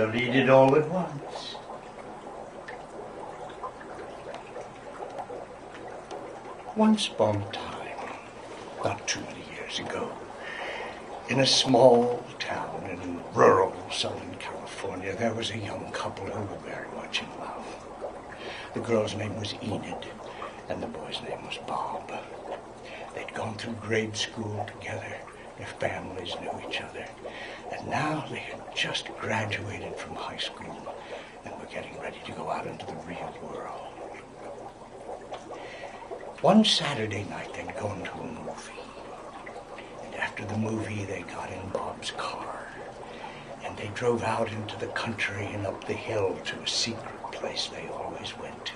They'll eat it all at once. Once upon a time, not too many years ago, in a small town in rural Southern California, there was a young couple who were very much in love. The girl's name was Enid, and the boy's name was Bob. They'd gone through grade school together. Their families knew each other. And now they had just graduated from high school and were getting ready to go out into the real world. One Saturday night, they'd gone to a movie. And after the movie, they got in Bob's car. And they drove out into the country and up the hill to a secret place they always went to.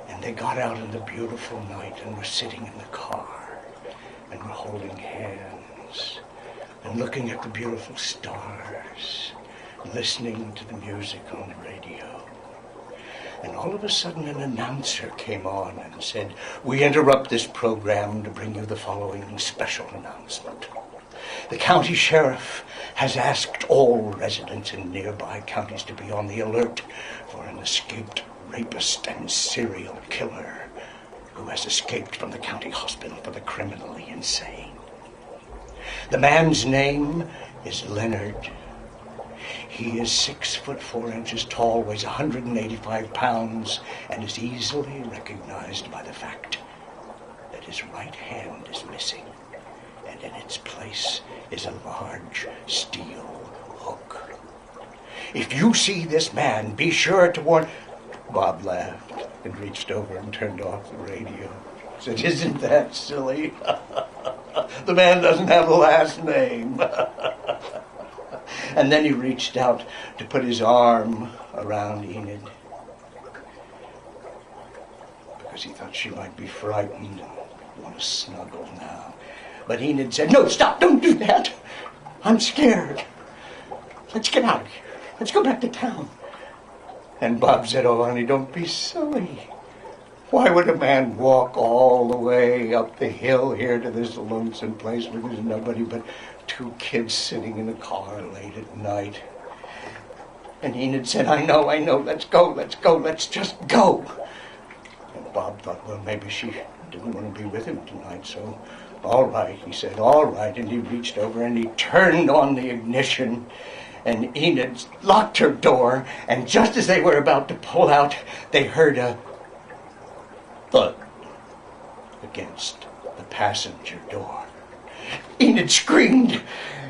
And they got out in the beautiful night and were sitting in the car and were holding hands and looking at the beautiful stars, listening to the music on the radio. And all of a sudden an announcer came on and said, "We interrupt this program to bring you the following special announcement. The county sheriff has asked all residents in nearby counties to be on the alert for an escaped rapist and serial killer who has escaped from the county hospital for the criminally insane. The man's name is Leonard. He is 6'4" tall, weighs 185 pounds, and is easily recognized by the fact that his right hand is missing, and in its place is a large steel hook. If you see this man, be sure to warn..." Bob laughed and reached over and turned off the radio. Said, "Isn't that silly? The man doesn't have a last name." And then he reached out to put his arm around Enid because he thought she might be frightened and want to snuggle now. But Enid said, "No, stop, don't do that. I'm scared. Let's get out of here. Let's go back to town." And Bob said, "Oh, honey, don't be silly. Why would a man walk all the way up the hill here to this lonesome place where there's nobody but two kids sitting in a car late at night?" And Enid said, I know, let's go, let's just go." And Bob thought, well, maybe she didn't want to be with him tonight, so all right, he said, all right. And he reached over and he turned on the ignition, and Enid locked her door, and just as they were about to pull out, they heard a thud against the passenger door. Enid screamed,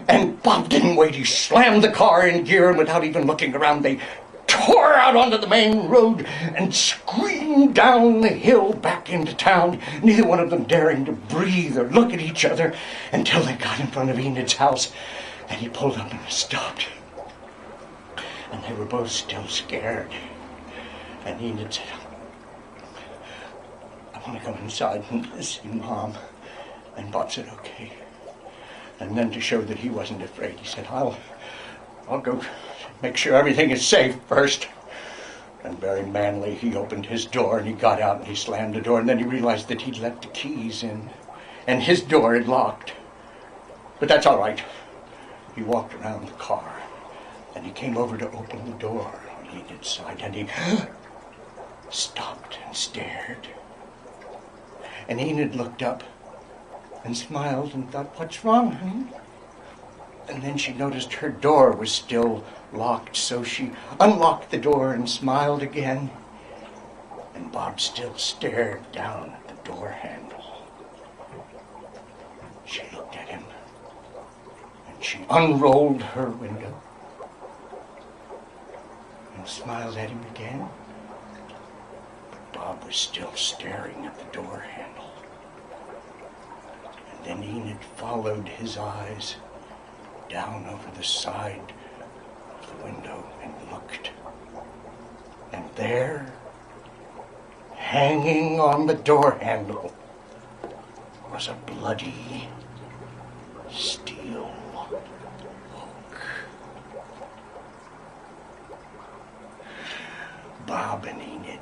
and Bob didn't wait. He slammed the car in gear, and without even looking around, they tore out onto the main road and screamed down the hill back into town, neither one of them daring to breathe or look at each other until they got in front of Enid's house, and he pulled up and stopped. And they were both still scared. And Enid said, "I want to go inside and see Mom." And Bob said, "Okay." And then to show that he wasn't afraid, he said, I'll go make sure everything is safe first." And very manly, he opened his door and he got out and he slammed the door, and then he realized that he'd left the keys in and his door had locked. But that's all right. He walked around the car and he came over to open the door on Enid's side, and he stopped and stared. And Enid looked up and smiled and thought, "What's wrong, honey?" And then she noticed her door was still locked, so she unlocked the door and smiled again. And Bob still stared down at the door handle. She looked at him, and she unrolled her window and smiled at him again. But Bob was still staring at the door handle. And then Enid followed his eyes down over the side of the window and looked. And there, hanging on the door handle, was a bloody steel hook. Bob and Enid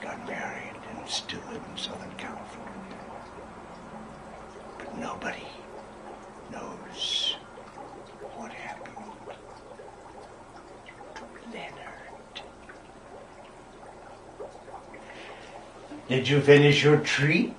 got married and still live in Southern California. But nobody knows what happened Leonard. Did you finish your treat?